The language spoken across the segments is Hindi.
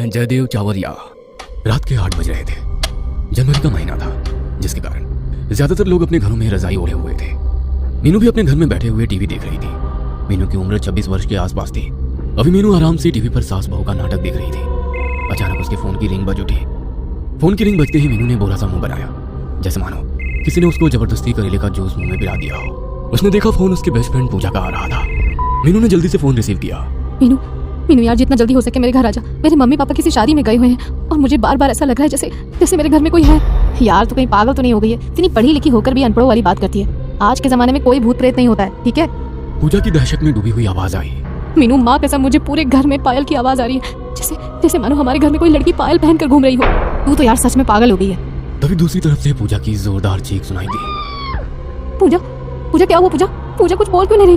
मैं जयदेव चावरिया। रात के 8 बज रहे थे। जनवरी का महीना था, जिसके कारण ज्यादातर लोग अपने घरों में रजाई ओढ़े हुए थे। मीनू भी अपने घर में बैठे हुए टीवी देख रही थी। मीनू की उम्र 26 वर्ष के आसपास थी। अभी मीनू आराम से टीवी पर सास बहू का नाटक देख रही थी। अचानक उसके फोन की रिंग बज उठी। फोन की रिंग बजते ही मीनू ने बोरा सा मुंह बनाया, जैसे मानो किसी ने उसको जबरदस्ती करेले का जूस मुंह में पिला दिया हो। उसने देखा फोन उसके बेस्ट फ्रेंड पूजा का आ रहा था। मीनू ने जल्दी से फोन रिसीव किया। मीनू यार, जितना जल्दी हो सके मेरे घर आ जा। मेरे मम्मी पापा किसी शादी में गए हुए हैं और मुझे बार बार ऐसा लग रहा है जैसे मेरे घर में कोई है। यार तू कहीं पागल तो नहीं हो गई है? इतनी पढ़ी लिखी होकर भी अनपढ़ों वाली बात करती है। आज के जमाने में कोई भूत प्रेत नहीं होता है, ठीक है? पूजा की दहशत में डूबी हुई आवाज आई। मीनू, माँ कसम मुझे पूरे घर में पायल की आवाज आ रही है, जैसे मानो हमारे घर में कोई लड़की पायल पहनकर घूम रही हो। तू तो यार सच में पागल हो गई है। तभी दूसरी तरफ से पूजा की जोरदार चीख सुनाई दी। पूजा क्या हुआ? पूजा कुछ बोल क्यों नहीं रही?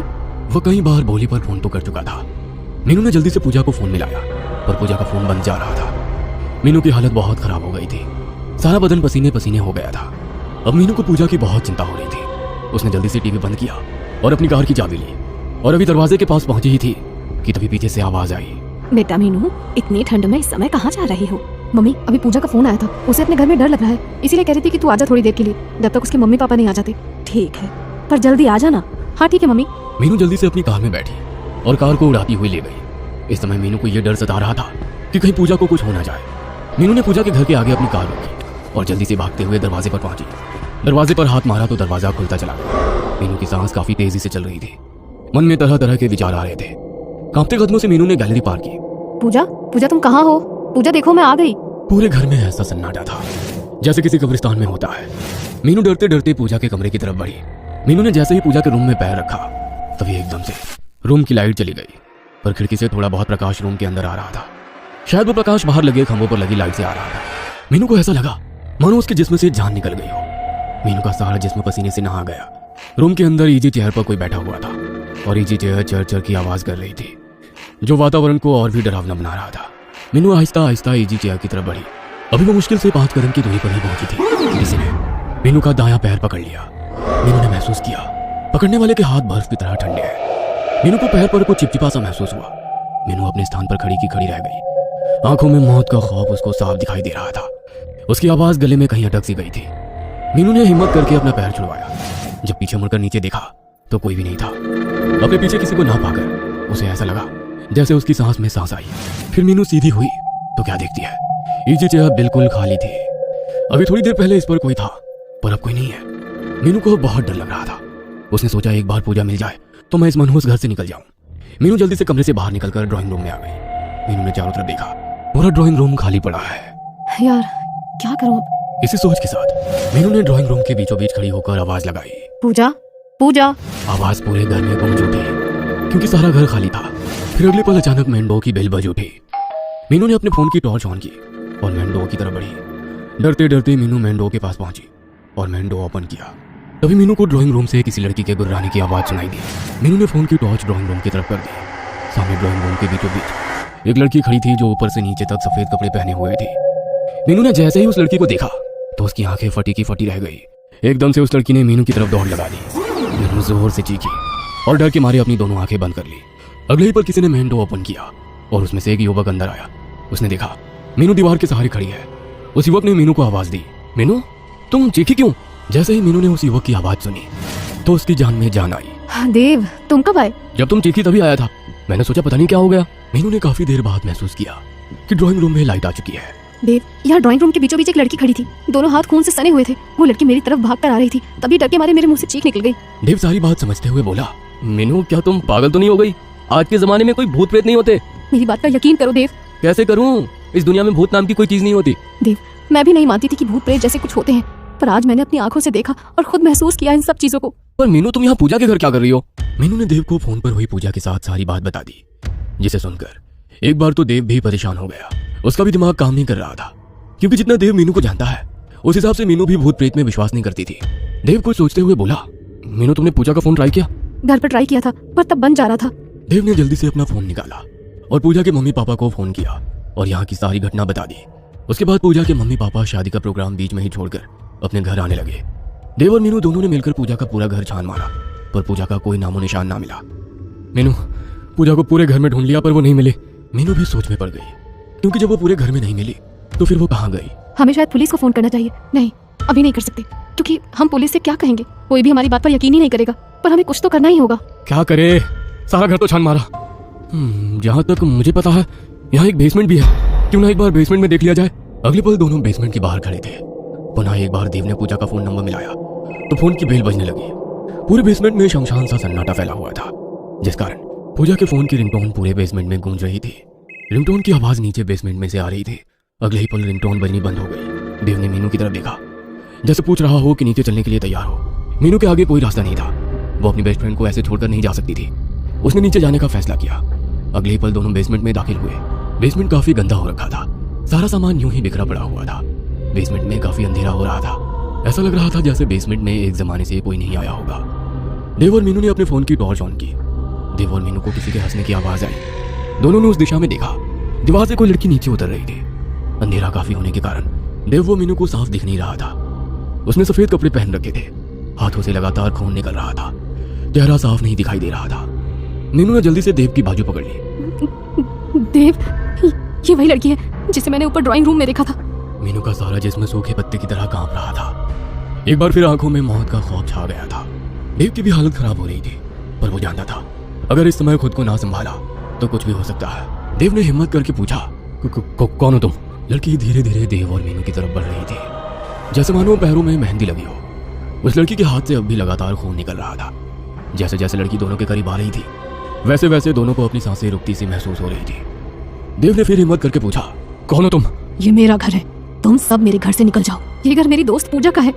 वो कई बार बोली पर फोन तो कर चुका था। मीनू ने जल्दी से पूजा को फोन मिलाया, पर पूजा का फोन बंद जा रहा था। मीनू की हालत बहुत खराब हो गई थी। सारा बदन पसीने पसीने हो गया था। अब मीनू को पूजा की बहुत चिंता हो रही थी। उसने जल्दी से टीवी बंद किया और अपनी कार की चाबी ली और अभी दरवाजे के पास पहुंची ही थी कि तभी पीछे से आवाज आई। बेटा मीनू, इतनी ठंड में इस समय कहाँ जा रही हो? मम्मी, अभी पूजा का फोन आया था। उसे अपने घर में डर लग रहा है, इसीलिए कह रही थी कि तू आजा थोड़ी देर के लिए, जब तक उसके मम्मी पापा नहीं आ जाते। ठीक है, पर जल्दी आ जाना। हाँ ठीक है मम्मी। मीनू जल्दी से अपनी कार में बैठी और कार को उड़ाती हुई ले गई। इस समय मीनू को यह डर सता रहा था कि कहीं पूजा को कुछ हो ना जाए। मीनू ने पूजा के घर के आगे अपनी कार रोकी और जल्दी से भागते हुए दरवाजे पर पहुंची। दरवाजे पर हाथ मारा तो दरवाजा खुलता चला गया। मीनू की सांस काफी तेजी से चल रही थी। मन में तरह तरह के विचार आ रहे थे। कांपते कदमों से मीनू ने गैलरी पार की। पूजा तुम कहाँ हो? पूजा देखो, मैं आ गई। पूरे घर में ऐसा सन्नाटा था जैसे किसी कब्रिस्तान में होता है। मीनू डरते डरते पूजा के कमरे की तरफ बढ़ी। मीनू ने जैसे ही पूजा के रूम में पैर रखा, तभी एकदम से रूम की लाइट चली गई, पर खिड़की से थोड़ा बहुत प्रकाश रूम के अंदर आ रहा था। शायद वो प्रकाश बाहर लगे खंभों पर लगी लाइट से आ रहा था। मीनू को ऐसा लगा मानो उसके जिस्म से जान निकल गई हो। मीनू का सारा जिस्म पसीने से नहा गया। रूम के अंदर इजी चेयर पर कोई बैठा हुआ था और इजी चेयर चर चर की आवाज कर रही थी, जो वातावरण को और भी डरावना बना रहा था। मीनू आहिस्ता आहिस्ता इजी चेयर की तरफ बढ़ी। अभी वो मुश्किल से 5 कदम की दूरी पर ही पहुंची थी। किसी ने मीनू का दायां पैर पकड़ लिया। मीनू ने महसूस किया पकड़ने वाले के हाथ बर्फ की तरह ठंडे हैं। मीनू को पैर पर कुछ चिपचिपा सा महसूस हुआ। मीनू अपने स्थान पर खड़ी की खड़ी रह गई। आंखों में मौत का खौफ उसको साफ दिखाई दे रहा था। उसकी आवाज गले में कहीं अटक सी गई थी। मीनू ने हिम्मत करके अपना पैर छुड़वाया। जब पीछे मुड़कर नीचे देखा तो कोई भी नहीं था। अपने पीछे किसी को ना पाकर उसे ऐसा लगा जैसे उसकी सांस में सांस आई। फिर मीनू सीधी हुई तो क्या देखती है, इजी चेयर बिल्कुल खाली थी। अभी थोड़ी देर पहले इस पर कोई था, पर अब कोई नहीं है। मीनू को बहुत डर लग रहा था। उसने सोचा एक बार पूजा मिल जाए तो मैं इस मनहूस घर से निकल जाऊं। मीनू जल्दी से कमरे से बाहर निकलकर ड्राइंग रूम में आ गई। मीनू ने चारों तरफ देखा, पूरा ड्राइंग रूम खाली पड़ा है। यार क्या करूं? इसी सोच के साथ मीनू ने ड्राइंग रूम के बीचों बीच खड़ी होकर आवाज लगाई, पूजा। आवाज पूरे घर में गूंज उठी क्योंकि सारा घर खाली था। फिर अगले पल अचानक मेन डोर की बेल बज उठी। मीनू ने अपने फोन की टॉर्च ऑन की और मेन डोर की तरफ बढ़ी। डरते डरते मीनू मेन डोर के पास पहुंची और मेन डोर ओपन किया। तभी मीनू को ड्राइंग रूम से किसी लड़की के गुर्राने की आवाज सुनाई दी। मीनू ने फोन की टॉर्च ड्राइंग रूम की तरफ कर दी। सामने ड्राइंग रूम के बीचों बीच एक लड़की खड़ी थी जो ऊपर से नीचे तक सफेद कपड़े पहने हुए थी। मीनू ने जैसे ही उस लड़की को देखा तो उसकी आंखें फटी की फटी रह गई। एकदम से उस लड़की ने मीनू की तरफ दौड़ लगा दी। मीनू जोर से चीखी और डर के मारे अपनी दोनों आंखें बंद कर ली। अगले ही पर किसी ने मेन डोर ओपन किया और उसमें से एक युवक अंदर आया। उसने देखा मीनू दीवार के सहारे खड़ी है। उस युवक ने मीनू को आवाज दी, मीनू तुम चीखी क्यों? जैसे ही मीनू ने उस युवक की आवाज सुनी तो उसकी जान में जान आई। देव, तुम कब आए? जब तुम चीखी तभी आया था। मैंने सोचा पता नहीं क्या हो गया। मीनू ने काफी देर बाद महसूस किया कि ड्राइंग रूम में लाइट आ चुकी है। देव, यहाँ ड्राइंग रूम के बीचों बीच एक लड़की खड़ी थी। दोनों हाथ खून से सने हुए थे। वो लड़की मेरी तरफ भाग कर आ रही थी, तभी डर के मारे मेरे मुंह से चीख निकल गई। देव सारी बात समझते हुए बोला, मीनू क्या तुम पागल तो नहीं हो गई? आज के जमाने में कोई भूत प्रेत नहीं होते। मेरी बात का यकीन करो देव। कैसे करूं? इस दुनिया में भूत नाम की कोई चीज नहीं होती। देव, मैं भी नहीं मानती थी कि भूत प्रेत जैसे कुछ होते हैं, पर आज मैंने अपनी आंखों से देखा और खुद महसूस किया इन सब चीजों को। पर मीनू तुम यहाँ पूजा के घर क्या कर रही हो? मीनू ने देव को फोन पर हुई पूजा के साथ सारी बात बता दी, जिसे सुनकर एक बार तो देव भी परेशान हो गया। उसका भी दिमाग काम नहीं कर रहा था, क्योंकि जितना देव मीनू को जानता है उस हिसाब से मीनू भी भूत प्रेत में विश्वास नहीं करती थी। देव कुछ सोचते हुए बोला, मीनू तुमने पूजा का फोन ट्राई किया? घर पर ट्राई किया था, पर तब बंद जा रहा था। देव ने जल्दी से अपना फोन निकाला और पूजा के मम्मी पापा को फोन किया और यहाँ की सारी घटना बता दी। उसके बाद पूजा के मम्मी पापा शादी का प्रोग्राम बीच में ही छोड़कर अपने घर आने लगे। देव और मीनू दोनों ने मिलकर पूजा का पूरा घर छान मारा, पर पूजा का कोई नामो निशान ना मिला। मीनू पूजा को पूरे घर में ढूंढ लिया पर वो नहीं मिली। मीनू भी सोच में पड़ गई। क्योंकि जब वो पूरे घर में नहीं मिली तो फिर वो कहाँ गई? हमें शायद पुलिस को फोन करना चाहिए। नहीं, अभी नहीं कर सकते, क्योंकि हम पुलिस से क्या कहेंगे? कोई भी हमारी बात पर यकीन ही नहीं करेगा, पर हमें कुछ तो करना ही होगा। क्या करे? सारा घर तो छान मारा। जहाँ तक मुझे पता है यहाँ एक बेसमेंट भी है, क्यों ना एक बार बेसमेंट में देख लिया जाए। अगले पल दोनों बेसमेंट के बाहर खड़े थे। पुनः एक बार देव ने पूजा का फोन नंबर मिलाया तो फोन की बेल बजने लगी। पूरे बेसमेंट में शमशान सा सन्नाटा फैला हुआ था, जिस कारण पूजा के फोन की रिंगटोन पूरे बेसमेंट में गूंज रही थी। रिंगटोन की आवाज नीचे बेसमेंट में से आ रही थी। अगले ही पल रिंगटोन बजनी बंद हो गई। देव ने मीनू की तरफ देखा, जैसे पूछ रहा हो कि नीचे चलने के लिए तैयार हो। मीनू के आगे कोई रास्ता नहीं था, वो अपनी बेस्ट फ्रेंड को ऐसे छोड़कर नहीं जा सकती थी। उसने नीचे जाने का फैसला किया। अगले ही पल दोनों बेसमेंट में दाखिल हुए। बेसमेंट काफी गंदा हो रखा था, सारा सामान यूं ही बिखरा पड़ा हुआ था। बेसमेंट में काफी अंधेरा हो रहा था, ऐसा लग रहा था जैसे बेसमेंट में एक जमाने से कोई नहीं आया होगा। देव और मीनू ने अपने फोन की टॉर्च ऑन की। देव और मीनू को किसी के हंसने की आवाज आई। दोनों ने उस दिशा में देखा। दीवार से कोई लड़की नीचे उतर रही थी। अंधेरा काफी होने के कारण देव वो मीनू को साफ दिख नहीं रहा था। उसने सफेद कपड़े पहन रखे थे, हाथों से लगातार खून निकल रहा था, चेहरा साफ नहीं दिखाई दे रहा था। मीनू ने जल्दी से देव की बाजू पकड़ ली। देव, ये वही लड़की है जिसे मैंने ऊपर ड्राइंग रूम में देखा था। मीनू का सारा जिस्म सूखे पत्ते की तरह कांप रहा था। एक बार फिर आंखों में मौत का खौफ छा गया था। देव की भी हालत खराब हो रही थी, पर वो जानता था अगर इस समय खुद को ना संभाला तो कुछ भी हो सकता है। देव ने हिम्मत करके पूछा, कौन हो तुम? लड़की धीरे धीरे देव और मीनू की तरफ बढ़ रही थी, जैसे मानो पैरों में मेहंदी लगी हो। उस लड़की के हाथ से अब भी लगातार खून निकल रहा था। जैसे जैसे लड़की दोनों के करीब आ रही थी, वैसे वैसे दोनों को अपनी सांसें रुकती सी महसूस हो रही थी। देव ने फिर हिम्मत करके पूछा, कौन हो तुम? ये मेरा घर है, तुम सब मेरे घर से निकल जाओ। ये घर मेरी दोस्त पूजा का है।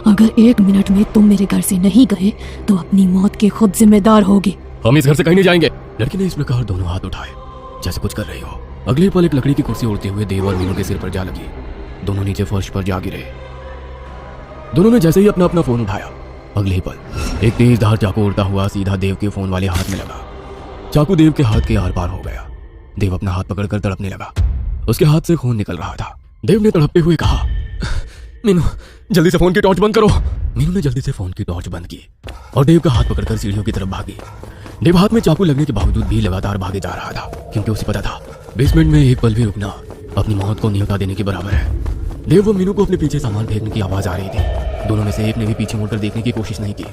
अगर 1 मिनट में तुम मेरे घर से नहीं गए तो अपनी मौत के खुद जिम्मेदार होगे। हम इस घर से कहीं नहीं जाएंगे। लड़की ने इस प्रकार दोनों हाथ उठाए जैसे कुछ कर रही हो। अगले पल एक लकड़ी की कुर्सी उड़ते हुए देव और मीनू के सिर पर जा लगी। दोनों नीचे फर्श पर जा गिरे। दोनों ने जैसे ही अपना अपना फोन उठाया, अगले ही पल एक तेज धार चाकू उड़ता हुआ सीधा देव के फोन वाले हाथ में लगा। चाकू देव के हाथ के आर पार हो गया। देव अपना हाथ पकड़कर तड़पने लगा। उसके हाथ से खून निकल रहा था। देव ने तड़पते हुए कहा, मीनू जल्दी से फोन की टॉर्च बंद करो। मीनू ने जल्दी से फोन की टॉर्च बंद की और देव का हाथ पकड़कर सीढ़ियों की तरफ भागी। देव हाथ में चाकू लगने के बावजूद भी लगातार भागे जा रहा था, क्योंकि उसे पता था बेसमेंट में एक पल भी रुकना अपनी मौत को न्योता देने के बराबर है। देव व मीनू को अपने पीछे सामान फेंकने की आवाज आ रही थी। दोनों में से एक ने भी पीछे मुड़कर देखने की कोशिश नहीं की।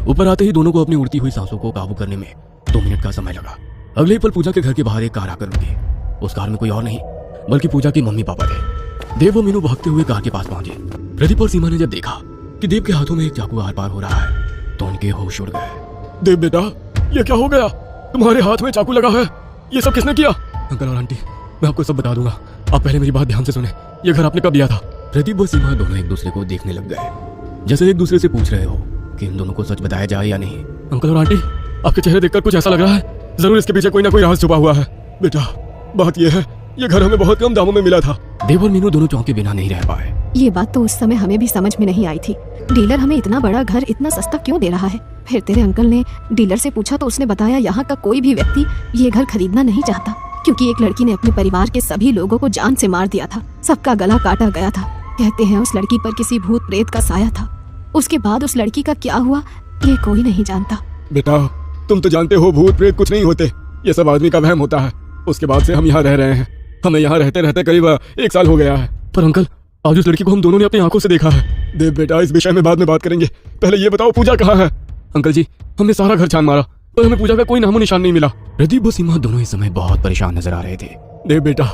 ऊपर आते ही दोनों को अपनी उड़ती हुई सांसों को काबू करने में 2 मिनट का समय लगा। अगले ही पल पूजा के घर के बाहर एक कार आकर रुकी। उस कार में कोई और नहीं बल्कि पूजा के मम्मी पापा थे। देव व मीनू भागते हुए कार के पास पहुंचे। प्रदीप और सीमा ने जब देखा कि देव के हाथों में एक चाकू आर पार हो रहा है तो उनके होश उड़ गए। देव बेटा, ये क्या हो गया? तुम्हारे हाथ में चाकू लगा है, ये सब किसने किया? अंकल और आंटी, मैं आपको सब बता दूंगा, आप पहले मेरी बात ध्यान से सुने। ये घर आपने कब दिया था? प्रदीप व सीमा दोनों एक दूसरे को देखने लग गए, जैसे एक दूसरे से पूछ रहे हो कि इन दोनों को सच बताया जाए या नहीं। अंकल और आंटी, आपके चेहरे देखकर कुछ ऐसा लग रहा है जरूर इसके पीछे कोई ना कोई राज छुपा हुआ है। बेटा, बात यह है, ये घर हमें बहुत कम दामों में मिला था। देव और मीनू दोनों चौंके बिना नहीं रह पाए। ये बात तो उस समय हमें भी समझ में नहीं आई थी। डीलर हमें इतना बड़ा घर इतना सस्ता क्यों दे रहा है? फिर तेरे अंकल ने डीलर से पूछा तो उसने बताया यहाँ का कोई भी व्यक्ति ये घर खरीदना नहीं चाहता, क्योंकि एक लड़की ने अपने परिवार के सभी लोगों को जान से मार दिया था। सबका गला काटा गया था। कहते हैं उस लड़की पर किसी भूत प्रेत का साया था। उसके बाद उस लड़की का क्या हुआ ये कोई नहीं जानता। बेटा, तुम तो जानते हो भूत प्रेत कुछ नहीं होते, ये सब आदमी का वहम होता है। उसके बाद से हम यहाँ रह रहे हैं। हमें यहाँ रहते रहते करीब 1 साल हो गया है। पर अंकल, आज उस लड़की को हम दोनों ने अपनी आंखों से देखा है। देव बेटा, इस विषय में बाद में बात करेंगे, पहले ये बताओ पूजा कहाँ है? अंकल जी, हमने सारा घर छान मारा पर हमें पूजा का कोई नामो निशान नहीं मिला। प्रदीप व सीमा दोनों इस समय बहुत परेशान नजर आ रहे थे। देव बेटा,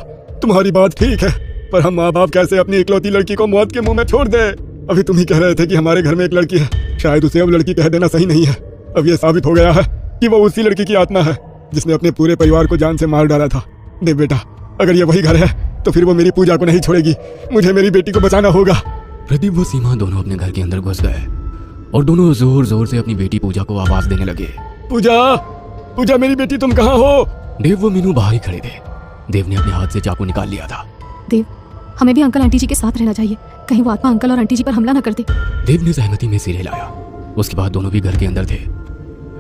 तुम्हारी बात ठीक है, पर हम माँ बाप कैसे अपनी इकलौती लड़की को मौत के मुंह में छोड़ दे? अभी तुम ही कह रहे थे कि हमारे घर में एक लड़की है, शायद उसे अब लड़की कह देना सही नहीं है। अब ये साबित हो गया है कि वो उसी लड़की की आत्मा है जिसने अपने पूरे परिवार को जान से मार डाला था। देव बेटा, अगर ये वही घर है तो फिर वो मेरी पूजा को नहीं छोड़ेगी। मुझे मेरी बेटी को बचाना होगा। प्रदीप व सीमा दोनों अपने घर के अंदर घुस गए और दोनों जोर जोर से अपनी बेटी पूजा को आवाज देने लगे। पूजा, पूजा मेरी बेटी, तुम कहाँ हो? देव व मीनू बाहर ही खड़े थे। देव ने अपने हाथ से चाकू निकाल लिया था। देव, हमें भी अंकल आंटी जी के साथ रहना चाहिए, कहीं वो आत्मा अंकल और आंटी जी पर हमला न कर दे। देव ने सहमति में सिर हिलाया। उसके बाद दोनों भी घर के अंदर थे।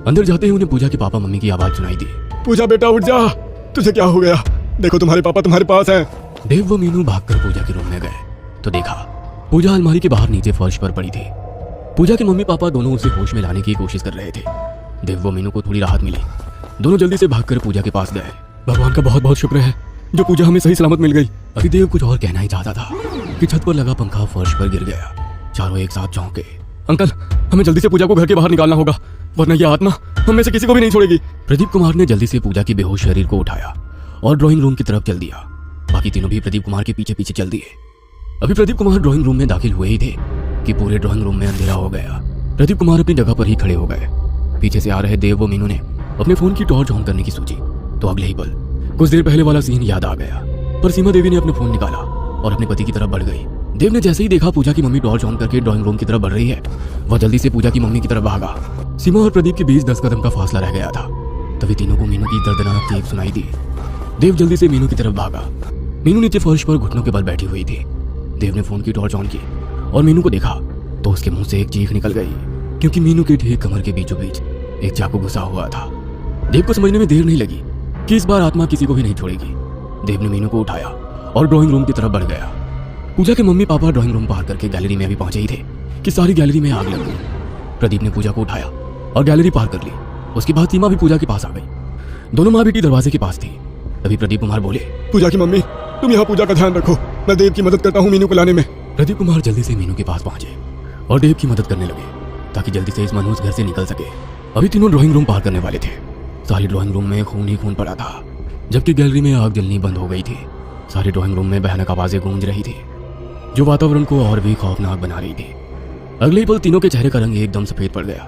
अंदर जाते ही उन्हें पूजा के पापा मम्मी की आवाज सुनाई दी। पूजा बेटा उठ जा, तुझे क्या हो गया? देखो तुम्हारे पापा तुम्हारे पास हैं। देव व मीनू भागकर पूजा के रूम में गए तो देखा पूजा अलमारी के बाहर नीचे फर्श पर पड़ी थी। पूजा के मम्मी पापा दोनों उसे होश में लाने की कोशिश कर रहे थे। देव व मीनू को थोड़ी राहत मिली। दोनों जल्दी से भागकर पूजा के पास गए। भगवान का बहुत बहुत शुक्र है जो पूजा हमें सही सलामत मिल गई। अभी देव कुछ और कहना ही चाहता था कि छत पर लगा पंखा फर्श पर गिर गया। चारों एक साथ चौंके। अंकल, हमें जल्दी से पूजा को घर के बाहर निकालना होगा, वरना ये आत्मा हम में से किसी को भी नहीं छोड़ेगी। प्रदीप कुमार ने जल्दी से पूजा की बेहोश शरीर को उठाया और ड्राइंग रूम की तरफ चल दिया। बाकी तीनों भी प्रदीप कुमार के पीछे पीछे चल दिए। अभी प्रदीप कुमार ड्राइंग रूम में दाखिल हुए ही थे कि पूरे ड्राइंग रूम में अंधेरा हो गया। प्रदीप कुमार अपनी जगह पर ही खड़े हो गए। पीछे से आ रहे देव व मीनू ने अपने फोन की टॉर्च ऑन करने की सोची तो अगले ही पल कुछ देर पहले वाला सीन याद आ गया। पर सीमा देवी ने अपने फोन निकाला और अपने पति की तरफ बढ़ गई। देव ने जैसे ही देखा पूजा की मम्मी टॉर्च ऑन करके ड्राइंग रूम की तरफ बढ़ रही है, वह जल्दी से पूजा की मम्मी की तरफ भागा। सीमा और प्रदीप के बीच 10 कदम का फासला रह गया था। तभी तीनों को मीनू की दर्दनाक चीख सुनाई दी। देव जल्दी से मीनू की तरफ भागा। मीनू नीचे फर्श पर घुटनों के बल बैठी हुई थी। देव ने फोन की टॉर्च ऑन की और मीनू को देखा तो उसके मुंह से एक चीख निकल गई, क्योंकि मीनू के ठीक कमर के बीचों बीच एक चाकू घुसा हुआ था। देव को समझने में देर नहीं लगी कि इस बार आत्मा किसी को भी नहीं छोड़ेगी। देव ने मीनू को उठाया और ड्राइंग रूम की तरफ बढ़ गया। पूजा के मम्मी पापा ड्राइंग रूम पार करके गैलरी में अभी पहुंचे ही थे कि सारी गैलरी में आग लग गई। प्रदीप ने पूजा को उठाया और गैलरी पार कर ली। उसके बाद सीमा भी पूजा के पास आ गई। दोनों माँ बेटी दरवाजे के पास थी। तभी प्रदीप कुमार बोले, पूजा की मम्मी, तुम यहाँ पूजा का ध्यान रखो, मैं देव की मदद करता हूँ मीनू को लाने में। प्रदीप कुमार जल्दी से मीनू के पास पहुंचे और देव की मदद करने लगे ताकि जल्दी से इस मनहूस घर से निकल सके। अभी तीनों ड्राइंग रूम पार करने वाले थे। सारी ड्राइंग रूम में खून ही खून पड़ा था, जबकि गैलरी में आग जलनी बंद हो गई थी। सारी ड्राइंग रूम में भयानक आवाजें गूंज रही थी जो वातावरण को और भी खौफनाक बना रही थी। अगले ही पल तीनों के चेहरे का रंग एकदम सफेद पड़ गया,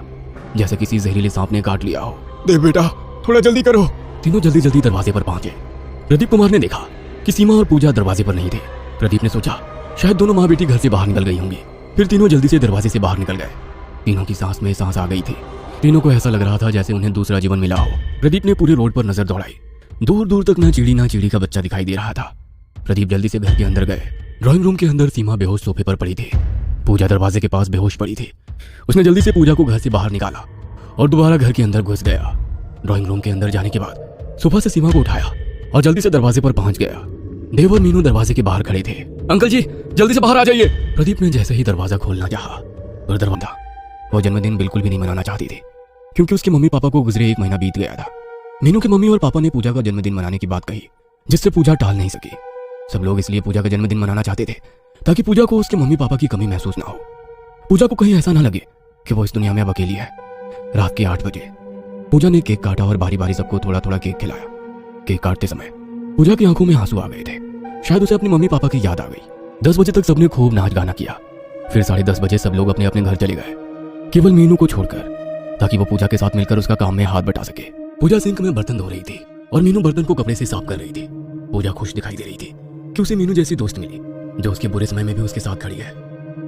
जैसे किसी जहरीले सांप ने काट लिया हो। देव बेटा, थोड़ा जल्दी करो। तीनों जल्दी जल्दी दरवाजे पर पहुंचे। प्रदीप कुमार ने देखा कि सीमा और पूजा दरवाजे पर नहीं थे। प्रदीप ने सोचा शायद दोनों माँ बेटी घर से बाहर निकल गई होंगी। फिर तीनों जल्दी से दरवाजे से बाहर निकल गए। तीनों की सांस में सांस आ गई थी। तीनों को ऐसा लग रहा था जैसे उन्हें दूसरा जीवन मिला हो। प्रदीप ने पूरे रोड पर नजर दौड़ाई। दूर दूर तक ना चिड़ी का बच्चा दिखाई दे रहा था। प्रदीप जल्दी से घर के अंदर गए। ड्राइंग रूम के अंदर सीमा बेहोश सोफे पर पड़ी थी। पूजा दरवाजे के पास बेहोश पड़ी थी। उसने जल्दी से पूजा को घर से बाहर निकाला और दोबारा घर के अंदर घुस गया। ड्राइंग रूम के अंदर जाने के बाद सोफा से सीमा को उठाया और जल्दी से दरवाजे पर पहुंच गया। देव और मीनू दरवाजे के बाहर खड़े थे। अंकल जी, जल्दी से बाहर आ जाइए। प्रदीप ने जैसे ही दरवाजा खोलना चाहा और दरवाजा, वो जन्मदिन बिल्कुल भी नहीं मनाना चाहती थी, क्योंकि उसके मम्मी पापा को गुजरे 1 महीना बीत गया था। मीनू के मम्मी और पापा ने पूजा का जन्मदिन मनाने की बात कही, जिससे पूजा टाल नहीं सकी। सब लोग इसलिए पूजा का जन्मदिन मनाना चाहते थे ताकि पूजा को उसके मम्मी पापा की कमी महसूस ना हो। पूजा को कहीं ऐसा ना लगे कि वो इस दुनिया में अब अकेली है। रात के 8 बजे पूजा ने केक काटा और बारी बारी सबको थोड़ा थोड़ा केक खिलाया। केक काटते समय पूजा की आंखों में आंसू आ गए थे। शायद उसे अपनी मम्मी पापा की याद आ गई। 10 बजे तक सबने खूब नाच गाना किया। फिर 10:30 बजे सब लोग अपने अपने घर चले गए, केवल मीनू को छोड़कर, ताकि वो पूजा के साथ मिलकर उसका काम में हाथ बटा सके। पूजा सिंक में बर्तन धो रही थी और मीनू बर्तन को कपड़े से साफ कर रही थी। पूजा खुश दिखाई दे रही थी कि उसे मीनू जैसी दोस्त मिली जो उसके बुरे समय में भी उसके साथ खड़ी है।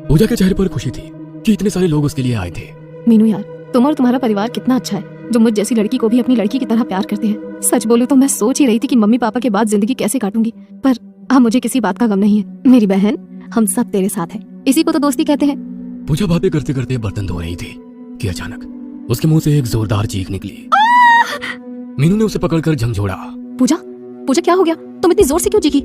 पूजा के चेहरे पर खुशी थी कि इतने सारे लोग उसके लिए आए थे। मीनू यार, तुम और तुम्हारा परिवार कितना अच्छा है, जो मुझ जैसी लड़की को भी अपनी लड़की की तरह प्यार करते हैं। सच बोलूं तो मैं सोच ही रही थी कि मम्मी पापा के बाद जिंदगी कैसे काटूंगी, पर अब मुझे किसी बात का गम नहीं है। मेरी बहन, हम सब तेरे साथ हैं। इसी को तो दोस्ती कहते हैं। पूजा बातें करते करते बर्तन धो रही थी कि अचानक उसके मुंह से एक जोरदार चीख निकली। मीनू ने उसे पकड़कर झंझोड़ा। पूजा, पूजा क्या हो गया? तुम इतनी जोर से क्यों चीखी?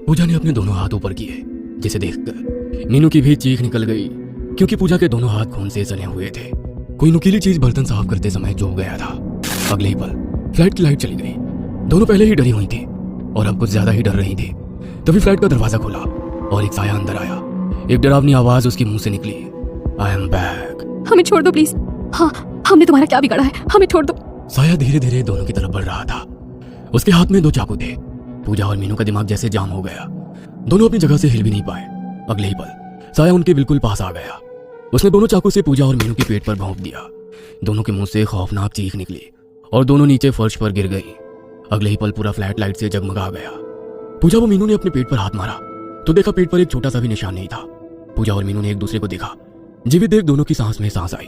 पूजा ने अपने दोनों हाथ ऊपर किए, जिसे देखकर मीनू की भी चीख निकल गई, क्योंकि पूजा के दोनों हाथ खून से सने हुए थे। कोई नुकीली चीज बर्तन साफ करते समय जो गया था। अगले ही पल फ्लैट की लाइट चली गई। दोनों पहले ही डरी हुई थी और अब कुछ ज्यादा ही डर रही थी। तभी फ्लैट का दरवाजा खुला और एक साया अंदर आया। एक डरावनी आवाज उसके मुंह से निकली, आई एम बैक। हमें छोड़ दो प्लीज। हाँ, हमने तुम्हारा क्या बिगाड़ा है? हमें छोड़ दो। साया धीरे धीरे दोनों की तरफ बढ़ रहा था। उसके हाथ में 2 चाकू थे। पूजा और मीनू का दिमाग जैसे जाम हो गया। दोनों अपनी जगह से हिल भी नहीं पाए। अगले ही पल साया उनके बिल्कुल पास आ गया। उसने दोनों चाकू से पूजा और मीनू के पेट पर भोंक दिया। दोनों के मुंह से खौफनाक चीख निकली और दोनों नीचे फर्श पर गिर गई। अगले ही पल पूरा फ्लैट लाइट से जगमगा गया। पूजा व मीनू ने अपने पेट पर हाथ मारा तो देखा पेट पर एक छोटा सा भी निशान नहीं था। पूजा और मीनू ने एक दूसरे को देखा। जीवित देख दोनों की सांस में सांस आई।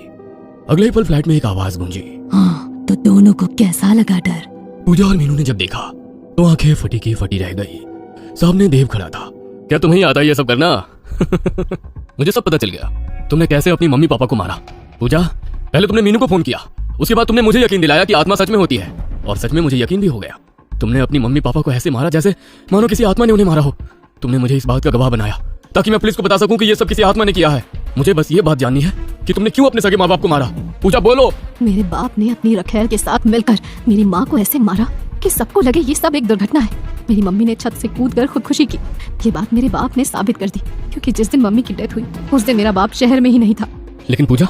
अगले ही पल फ्लैट में एक आवाज गूंजी, हाँ, तो दोनों को कैसा लगा डर? पूजा और मीनू ने जब देखा तो आंखें फटी की फटी रह गई। सामने देव खड़ा था। क्या तुम्हें आता है ये सब करना? मुझे सब पता चल गया, तुमने कैसे अपनी मम्मी पापा को मारा। पूजा, पहले तुमने मीनू को फोन किया, उसके बाद तुमने मुझे यकीन दिलाया कि आत्मा सच में होती है, और सच में मुझे यकीन भी हो गया। तुमने अपनी मम्मी पापा को ऐसे मारा जैसे मानो किसी आत्मा ने उन्हें मारा हो। तुमने मुझे इस बात का गवाह बनाया ताकि मैं पुलिस को बता सकूं कि ये सब किसी आत्मा ने किया है। मुझे बस ये बात जाननी है कि तुमने क्यों अपने सगे माँ बाप को मारा। पूजा बोलो। मेरे बाप ने अपनी रखैल के साथ मिलकर मेरी माँ को ऐसे मारा कि सबको लगे ये सब एक दुर्घटना है। मेरी मम्मी ने छत से कूदकर खुदकुशी की। ये बात मेरे बाप ने साबित कर दी, क्योंकि जिस दिन मम्मी की डेथ हुई उस दिन मेरा बाप शहर में ही नहीं था। लेकिन पूजा,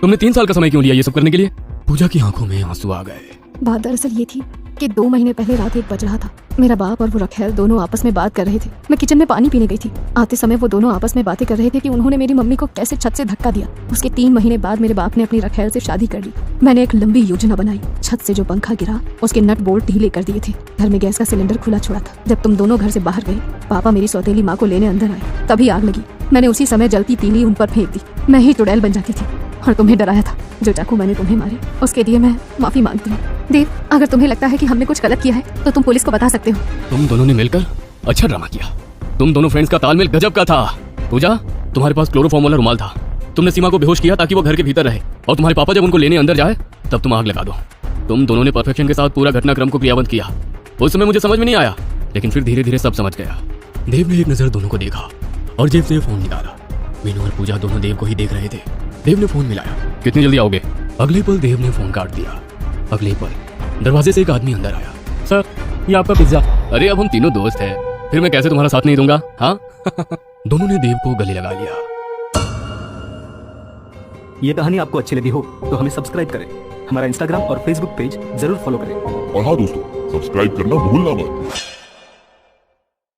तुमने 3 साल का समय क्यों लिया ये सब करने के लिए? पूजा की आंखों में आंसू आ गए। बात दरअसल ये थी कि 2 महीने पहले रात 1 बज रहा था। मेरा बाप और वो रखैल दोनों आपस में बात कर रहे थे। मैं किचन में पानी पीने गई थी। आते समय वो दोनों आपस में बातें कर रहे थे कि उन्होंने मेरी मम्मी को कैसे छत से धक्का दिया। उसके 3 महीने बाद मेरे बाप ने अपनी रखैल से शादी कर ली। मैंने एक लंबी योजना बनाई। छत से जो पंखा गिरा उसके नट बोल्ट ढीले कर दिए थे। घर में गैस का सिलेंडर खुला छोड़ा था। जब तुम दोनों घर से बाहर गए, पापा मेरी सौतेली माँ को लेने अंदर आए, तभी आग लगी। मैंने उसी समय जलती तीली उन पर फेंक दी। मैं ही चुड़ैल बन जाती थी और तुम्हें डराया था। जो चाकू मैंने तुम्हें मारे उसके लिए मैं माफी मांगती हूँ। देव, अगर तुम्हें लगता है कि हमने कुछ गलत किया है तो तुम पुलिस को बता सकते हो। तुम दोनों ने मिलकर अच्छा ड्रामा किया। तुम दोनों फ्रेंड्स का तालमेल गजब का था। पूजा, तुम्हारे पास क्लोरोफॉर्म वाला रुमाल था। तुमने सीमा को बेहोश किया ताकि वो घर के भीतर रहे, और तुम्हारे पापा जब उनको लेने अंदर जाए तब तुम आग लगा दो। तुम दोनों ने परफेक्शन के साथ पूरा घटनाक्रम को क्रियान्वित किया। उस समय मुझे समझ में नहीं आया, लेकिन फिर धीरे धीरे सब समझ गया। देव ने एक नजर दोनों को देखा और जेब से फोन निकाला। मीनू और पूजा दोनों देव को ही देख रहे थे। देव ने फोन मिलाया। कितनी जल्दी आओगे? अगले पल देव ने फोन काट दिया। अगले पल दरवाजे से एक आदमी अंदर आया। सर, ये आपका पिज्जा। अरे अब हम तीनों दोस्त हैं, फिर मैं कैसे तुम्हारा साथ नहीं दूंगा? हाँ। दोनों ने देव को गले लगा लिया। ये कहानी आपको अच्छी लगी हो तो हमें सब्सक्राइब करें, हमारा इंस्टाग्राम और फेसबुक पेज जरूर फॉलो करें। और हाँ दोस्तों, सब्सक्राइब करना भूलना मत।